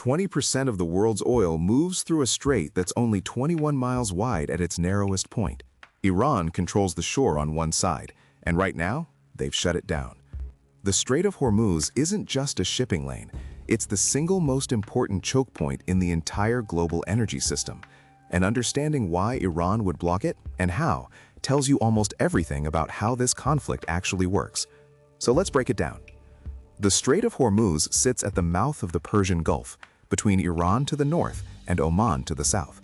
20% of the world's oil moves through a strait that's only 21 miles wide at its narrowest point. Iran controls the shore on one side, and right now, they've shut it down. The Strait of Hormuz isn't just a shipping lane, it's the single most important choke point in the entire global energy system. And understanding why Iran would block it and how tells you almost everything about how this conflict actually works. So let's break it down. The Strait of Hormuz sits at the mouth of the Persian Gulf, between Iran to the north and Oman to the south.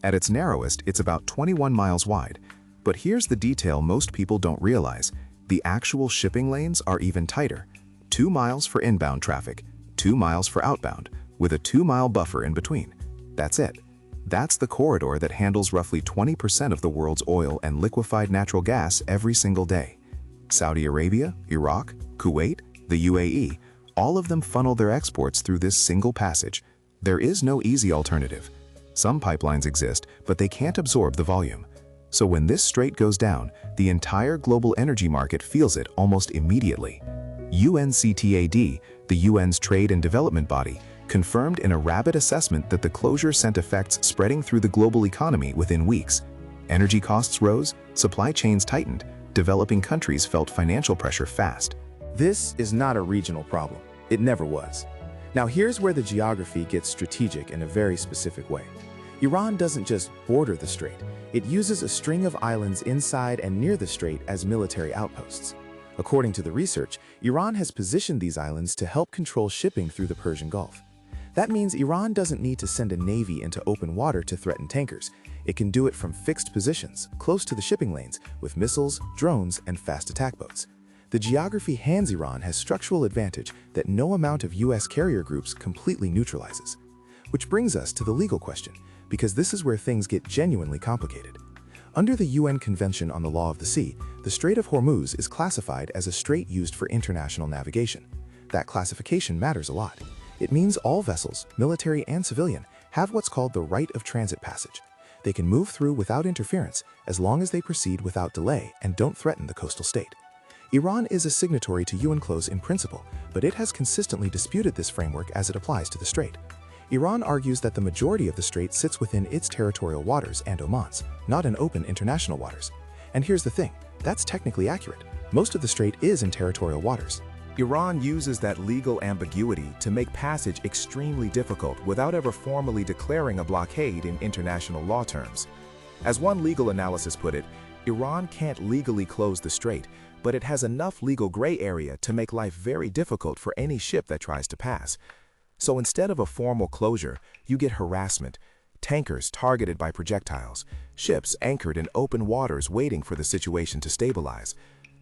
At its narrowest, it's about 21 miles wide. But here's the detail most people don't realize. The actual shipping lanes are even tighter. 2 miles for inbound traffic, 2 miles for outbound, with a 2-mile buffer in between. That's it. That's the corridor that handles roughly 20% of the world's oil and liquefied natural gas every single day. Saudi Arabia, Iraq, Kuwait, the UAE, all of them funnel their exports through this single passage. There is no easy alternative. Some pipelines exist, but they can't absorb the volume. So when this strait goes down, the entire global energy market feels it almost immediately. UNCTAD, the UN's trade and development body, confirmed in a rapid assessment that the closure sent effects spreading through the global economy within weeks. Energy costs rose, supply chains tightened, developing countries felt financial pressure fast. This is not a regional problem. It never was. Now here's where the geography gets strategic in a very specific way. Iran doesn't just border the strait. It uses a string of islands inside and near the strait as military outposts. According to the research, Iran has positioned these islands to help control shipping through the Persian Gulf. That means Iran doesn't need to send a navy into open water to threaten tankers. It can do it from fixed positions, close to the shipping lanes, with missiles, drones, and fast attack boats. The geography hands Iran has structural advantage that no amount of US carrier groups completely neutralizes. Which brings us to the legal question, because this is where things get genuinely complicated. Under the UN Convention on the Law of the Sea, the Strait of Hormuz is classified as a strait used for international navigation. That classification matters a lot. It means all vessels, military and civilian, have what's called the right of transit passage. They can move through without interference as long as they proceed without delay and don't threaten the coastal state. Iran is a signatory to UN Clause in principle, but it has consistently disputed this framework as it applies to the strait. Iran argues that the majority of the strait sits within its territorial waters and Oman's, not in open international waters. And here's the thing, that's technically accurate. Most of the strait is in territorial waters. Iran uses that legal ambiguity to make passage extremely difficult without ever formally declaring a blockade in international law terms. As one legal analysis put it, Iran can't legally close the strait, but it has enough legal gray area to make life very difficult for any ship that tries to pass. So instead of a formal closure, you get harassment, tankers targeted by projectiles, ships anchored in open waters waiting for the situation to stabilize.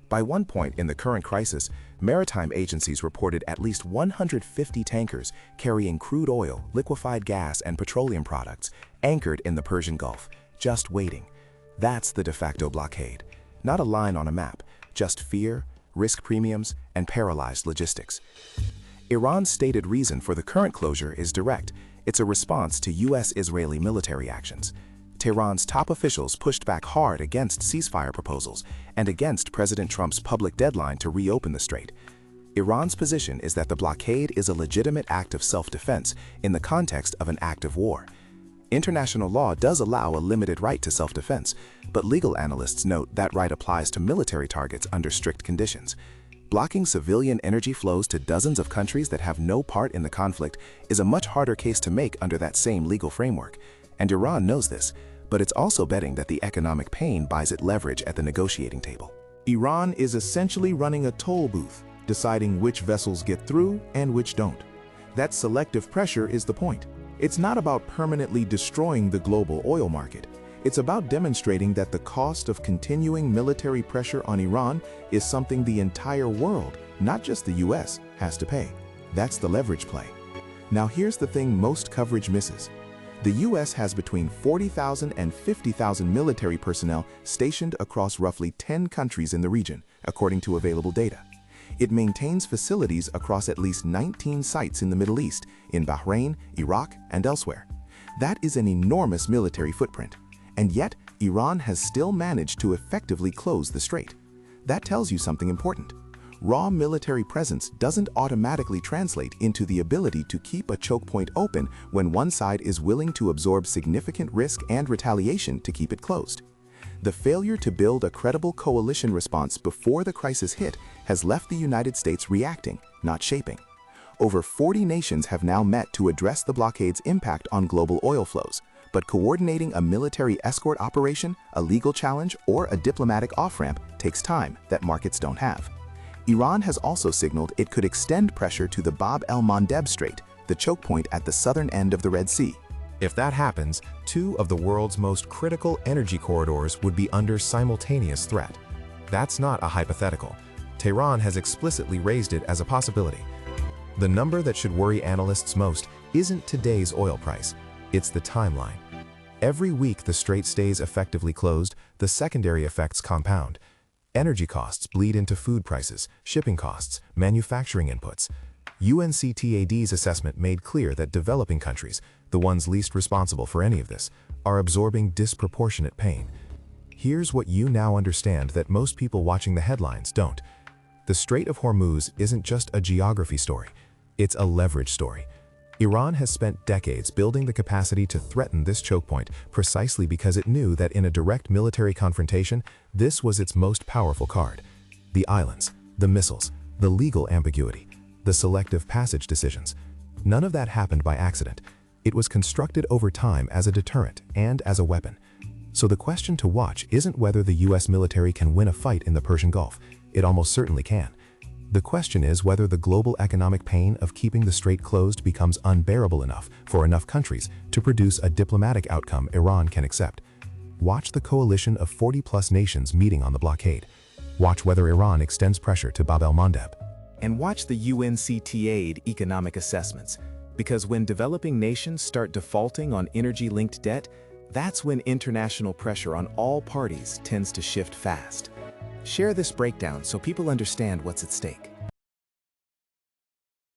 By one point in the current crisis, maritime agencies reported at least 150 tankers carrying crude oil, liquefied gas, and petroleum products anchored in the Persian Gulf, just waiting. That's the de facto blockade. Not a line on a map, just fear, risk premiums, and paralyzed logistics. Iran's stated reason for the current closure is direct. It's a response to US-Israeli military actions. Tehran's top officials pushed back hard against ceasefire proposals and against President Trump's public deadline to reopen the strait. Iran's position is that the blockade is a legitimate act of self-defense in the context of an act of war. International law does allow a limited right to self-defense, but legal analysts note that right applies to military targets under strict conditions. Blocking civilian energy flows to dozens of countries that have no part in the conflict is a much harder case to make under that same legal framework. And Iran knows this, but it's also betting that the economic pain buys it leverage at the negotiating table. Iran is essentially running a toll booth, deciding which vessels get through and which don't. That selective pressure is the point. It's not about permanently destroying the global oil market. It's about demonstrating that the cost of continuing military pressure on Iran is something the entire world, not just the US, has to pay. That's the leverage play. Now here's the thing most coverage misses. The US has between 40,000 and 50,000 military personnel stationed across roughly 10 countries in the region, according to available data. It maintains facilities across at least 19 sites in the Middle East, in Bahrain, Iraq, and elsewhere. That is an enormous military footprint. And yet, Iran has still managed to effectively close the strait. That tells you something important. raw military presence doesn't automatically translate into the ability to keep a choke point open when one side is willing to absorb significant risk and retaliation to keep it closed. The failure to build a credible coalition response before the crisis hit has left the United States reacting, not shaping. Over 40 nations have now met to address the blockade's impact on global oil flows, but coordinating a military escort operation, a legal challenge, or a diplomatic off-ramp takes time that markets don't have. Iran has also signaled it could extend pressure to the Bab el-Mandeb Strait, the choke point at the southern end of the Red Sea. If that happens, two of the world's most critical energy corridors would be under simultaneous threat. That's not a hypothetical. Tehran has explicitly raised it as a possibility. The number that should worry analysts most isn't today's oil price, it's the timeline. Every week the strait stays effectively closed, the secondary effects compound. Energy costs bleed into food prices, shipping costs, manufacturing inputs. UNCTAD's assessment made clear that developing countries, the ones least responsible for any of this, are absorbing disproportionate pain. Here's what you now understand that most people watching the headlines don't. The Strait of Hormuz isn't just a geography story, it's a leverage story. Iran has spent decades building the capacity to threaten this choke point precisely because it knew that in a direct military confrontation, this was its most powerful card. The islands, the missiles, the legal ambiguity, the selective passage decisions. None of that happened by accident. It was constructed over time as a deterrent and as a weapon. So the question to watch isn't whether the US military can win a fight in the Persian Gulf. It almost certainly can. The question is whether the global economic pain of keeping the strait closed becomes unbearable enough for enough countries to produce a diplomatic outcome Iran can accept. Watch the coalition of 40+ nations meeting on the blockade. Watch whether Iran extends pressure to Bab el-Mandeb. And watch the UNCTAD economic assessments, because when developing nations start defaulting on energy-linked debt, that's when international pressure on all parties tends to shift fast. Share this breakdown so people understand what's at stake.